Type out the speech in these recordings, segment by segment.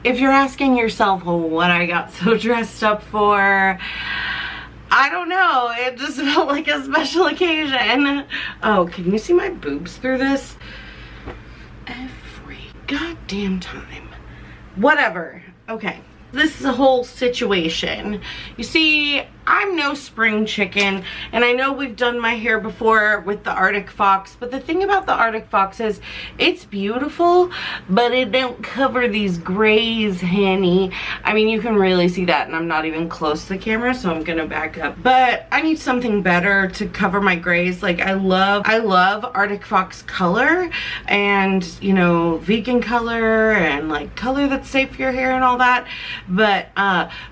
if you're asking yourself, well, what I got so dressed up for, I don't know. It just felt like a special occasion. Oh, can you see my boobs through this? Every goddamn time. Whatever. Okay. This is a whole situation. You see, I'm no spring chicken, and I know we've done my hair before with the Arctic Fox, but the thing about the Arctic Fox is it's beautiful, but it don't cover these grays, honey. I mean, you can really see that, and I'm not even close to the camera, so I'm gonna back up. But I need something better to cover my grays. Like, I love Arctic Fox color, and, you know, vegan color, and like color that's safe for your hair and all that. But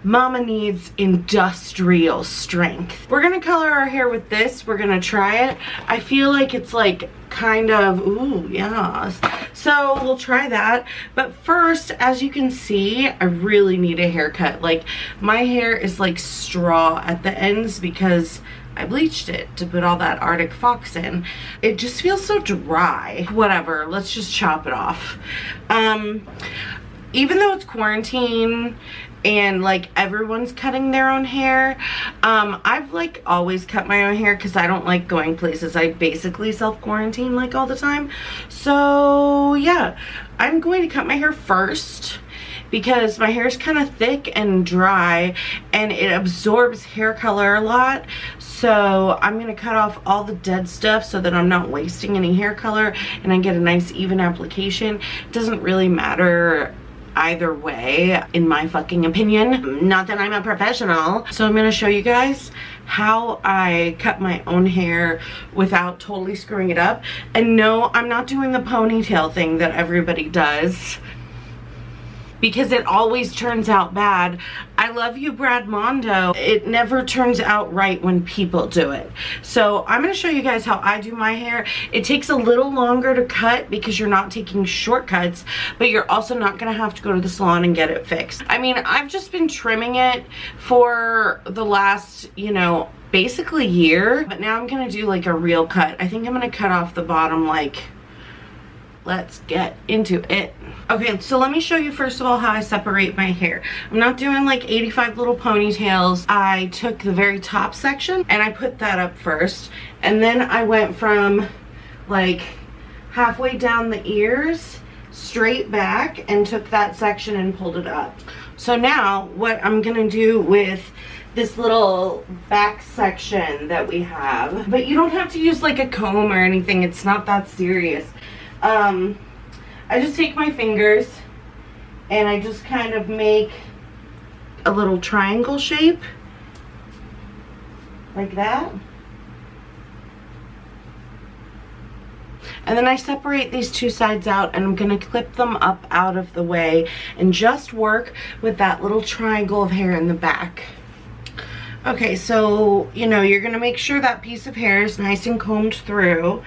mama needs industrial strength. We're gonna color our hair with this. We're gonna try it. I feel like it's like kind of, ooh, yes. So we'll try that. But first, as you can see, I really need a haircut. Like, my hair is like straw at the ends because I bleached it to put all that Arctic Fox in. It just feels so dry. Whatever, let's just chop it off. Even though it's quarantine and like everyone's cutting their own hair, I've like always cut my own hair because I don't like going places. I basically self-quarantine like all the time. So yeah, I'm going to cut my hair first because my hair is kind of thick and dry and it absorbs hair color a lot. So I'm gonna cut off all the dead stuff so that I'm not wasting any hair color and I get a nice even application. It doesn't really matter either way, in my fucking opinion. Not that I'm a professional. So I'm gonna show you guys how I cut my own hair without totally screwing it up. And no, I'm not doing the ponytail thing that everybody does, because it always turns out bad. I love you, Brad Mondo. It never turns out right when people do it. So I'm gonna show you guys how I do my hair. It takes a little longer to cut because you're not taking shortcuts, but you're also not gonna have to go to the salon and get it fixed. I mean, I've just been trimming it for the last, you know, basically year, but now I'm gonna do like a real cut. I think I'm gonna cut off the bottom. Like, let's get into it. Okay, so let me show you first of all how I separate my hair. I'm not doing like 85 little ponytails. I took the very top section and I put that up first, and then I went from like halfway down the ears straight back and took that section and pulled it up. So now what I'm gonna do with this little back section that we have, but you don't have to use like a comb or anything, it's not that serious. I just take my fingers and I just kind of make a little triangle shape like that. And then I separate these two sides out and I'm gonna clip them up out of the way and just work with that little triangle of hair in the back. Okay, so, you know, you're gonna make sure that piece of hair is nice and combed through.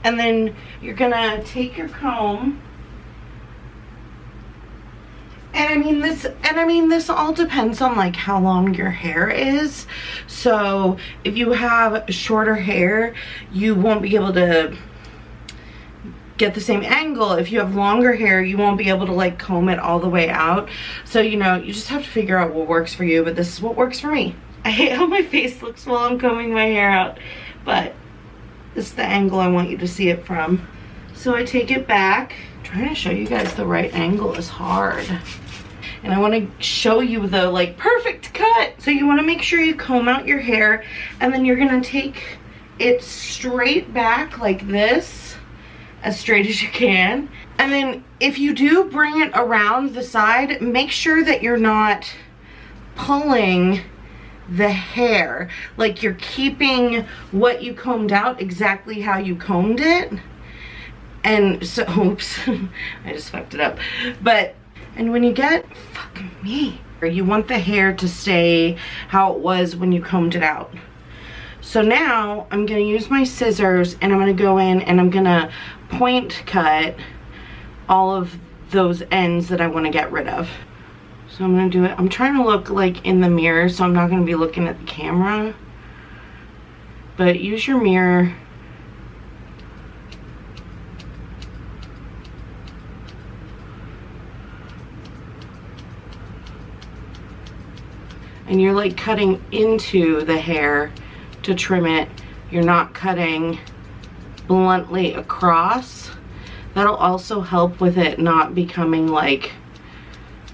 And then you're gonna take your comb, and I mean this all depends on like how long your hair is. So if you have shorter hair, you won't be able to get the same angle. If you have longer hair, you won't be able to like comb it all the way out. So, you know, you just have to figure out what works for you, but this is what works for me. I hate how my face looks while I'm combing my hair out, but this is the angle I want you to see it from. So I take it back. Trying to show you guys the right angle is hard. And I want to show you the like perfect cut. So you want to make sure you comb out your hair, and then you're going to take it straight back like this, as straight as you can. And then if you do bring it around the side, make sure that you're not pulling the hair, like you're keeping what you combed out exactly how you combed it. And so, oops, I just fucked it up. But, and when you get, fuck me, you want the hair to stay how it was when you combed it out. So now I'm gonna use my scissors and I'm gonna go in and I'm gonna point cut all of those ends that I want to get rid of. So I'm gonna do it. I'm trying to look like in the mirror, so I'm not gonna be looking at the camera. But use your mirror. and you're like cutting into the hair to trim it. You're not cutting bluntly across. That'll also help with it not becoming like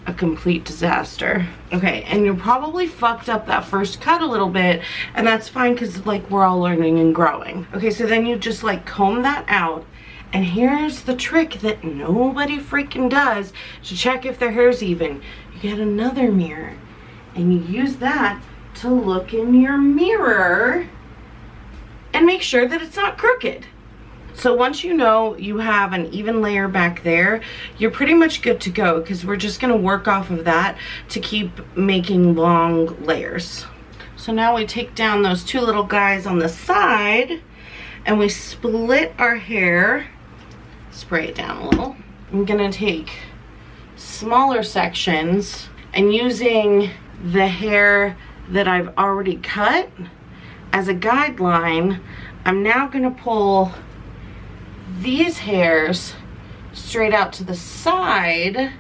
a complete disaster. Okay, and you probably fucked up that first cut a little bit, and that's fine because like we're all learning and growing. Okay, so then you just like comb that out, and here's the trick that nobody freaking does to check if their hair's even. You get another mirror and you use that to look in your mirror and make sure that it's not crooked. So once you know you have an even layer back there, you're pretty much good to go, because we're just gonna work off of that to keep making long layers. So now we take down those two little guys on the side and we split our hair, spray it down a little. I'm gonna take smaller sections, and using the hair that I've already cut as a guideline, I'm now gonna pull these hairs straight out to the side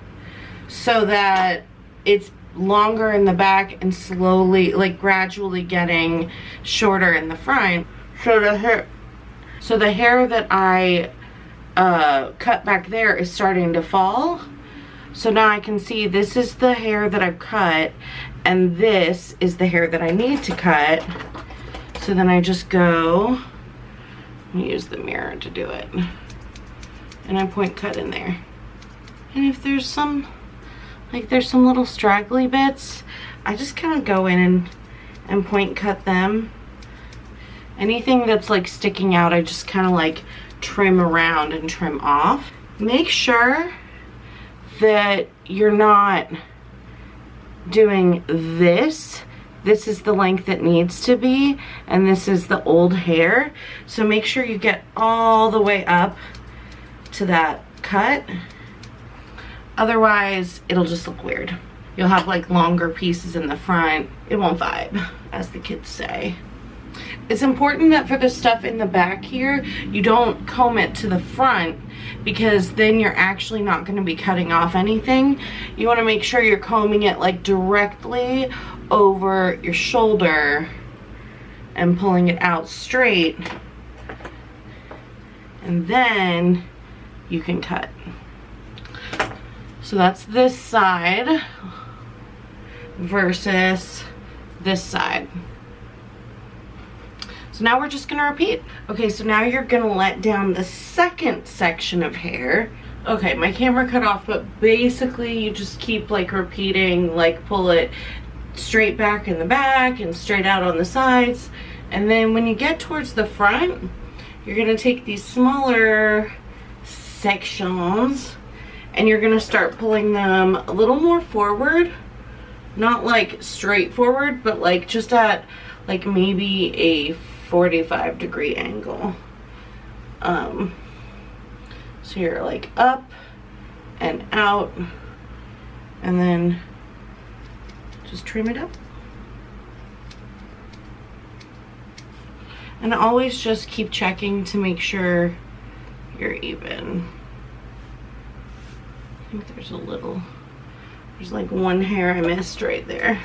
so that it's longer in the back and slowly, like gradually getting shorter in the front. So the hair that I cut back there is starting to fall. So now I can see this is the hair that I've cut and this is the hair that I need to cut. So then I just go, use the mirror to do it, and I point cut in there. And if there's some, like there's some little straggly bits, I just kind of go in and point cut them. Anything that's like sticking out, I just kind of like trim around and trim off. Make sure that you're not doing this. This is the length it needs to be, and this is the old hair. So make sure you get all the way up to that cut. Otherwise, it'll just look weird. You'll have like longer pieces in the front. It won't vibe, as the kids say. It's important that for the stuff in the back here, you don't comb it to the front, because then you're actually not going to be cutting off anything. You want to make sure you're combing it like directly over your shoulder and pulling it out straight, and then you can cut. So that's this side versus this side. So now we're just gonna repeat. Okay, so now you're gonna let down the second section of hair. Okay, my camera cut off, but basically you just keep like repeating, like pull it straight back in the back and straight out on the sides. And then when you get towards the front, you're gonna take these smaller sections and you're gonna start pulling them a little more forward. Not like straight forward, but like just at like maybe a 45-degree angle. So you're like up and out, and then just trim it up. And always just keep checking to make sure you're even. I think there's there's like one hair I missed right there.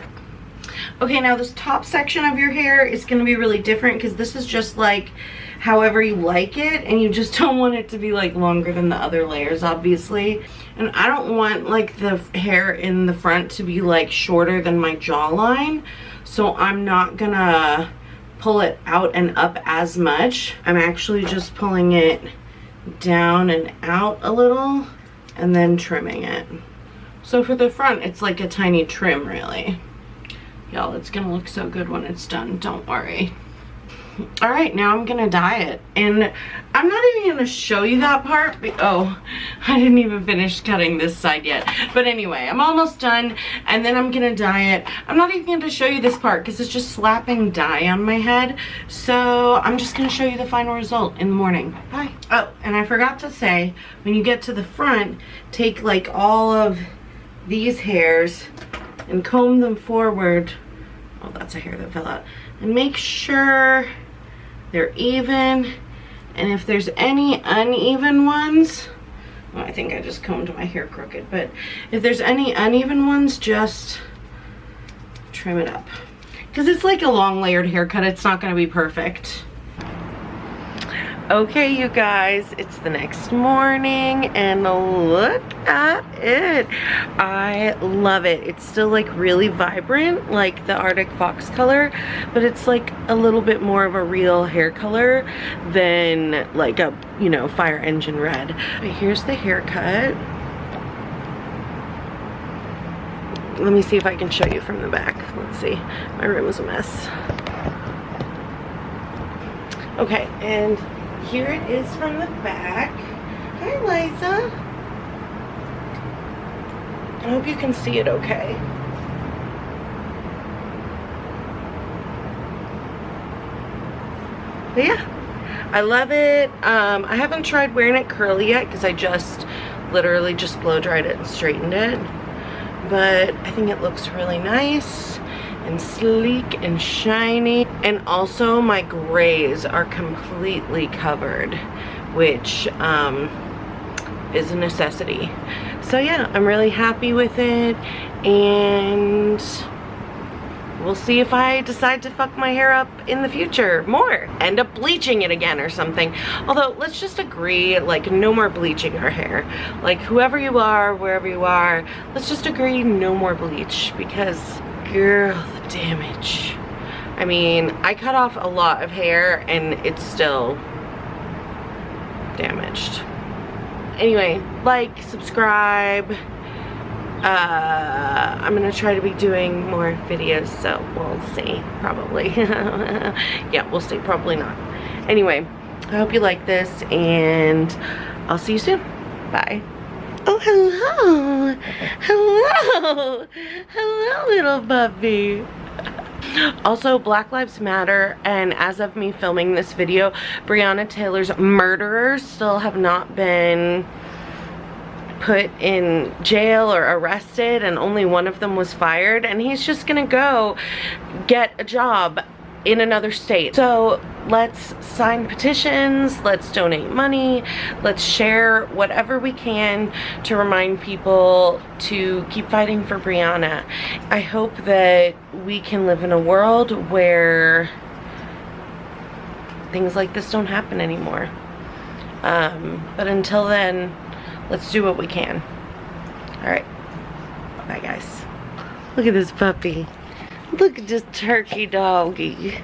Okay, now this top section of your hair is going to be really different, because this is just like however you like it, and you just don't want it to be like longer than the other layers, obviously. And I don't want like the hair in the front to be like shorter than my jawline, so I'm not gonna pull it out and up as much. I'm actually just pulling it down and out a little and then trimming it. So for the front, it's like a tiny trim, really. Y'all, it's gonna look so good when it's done, don't worry. All right, now I'm gonna dye it, and I'm not even gonna show you that part. Oh, I didn't even finish cutting this side yet. But anyway, I'm almost done, and then I'm gonna dye it. I'm not even gonna show you this part because it's just slapping dye on my head. So I'm just gonna show you the final result in the morning. Bye. Oh, and I forgot to say, when you get to the front, take like all of these hairs and comb them forward. Oh, that's a hair that fell out. And make sure they're even, and if there's any uneven ones, well, I think I just combed my hair crooked, but if there's any uneven ones, just trim it up. Because it's like a long layered haircut, it's not gonna be perfect. Okay, you guys, it's the next morning and look at it. I love it. It's still like really vibrant, like the Arctic Fox color, but it's like a little bit more of a real hair color than like a, you know, fire engine red. But here's the haircut. Let me see if I can show you from the back. Let's see. My room is a mess. Okay, and here it is from the back. Hi, Liza. I hope you can see it okay. But yeah, I love it. I haven't tried wearing it curly yet because I just literally just blow dried it and straightened it. But I think it looks really nice and sleek and shiny. And also my grays are completely covered, which is a necessity. So yeah, I'm really happy with it, and we'll see if I decide to fuck my hair up in the future more. End up bleaching it again or something. Although, let's just agree, like, no more bleaching our hair. Like, whoever you are, wherever you are, let's just agree no more bleach, because girl, the damage. I mean, I cut off a lot of hair and it's still damaged. Anyway, like, subscribe. I'm gonna try to be doing more videos, so we'll see, probably. Yeah, we'll see, probably not. Anyway, I hope you like this, and I'll see you soon. Bye. Oh, hello. Hello. Hello, little puppy. Also, Black Lives Matter, and as of me filming this video, Breonna Taylor's murderers still have not been put in jail or arrested, and only one of them was fired, and he's just gonna go get a job in another state. So let's sign petitions, let's donate money, let's share whatever we can to remind people to keep fighting for Breonna. I hope that we can live in a world where things like this don't happen anymore. But until then, let's do what we can. Alright. Bye, guys. Look at this puppy. Look at this turkey doggy.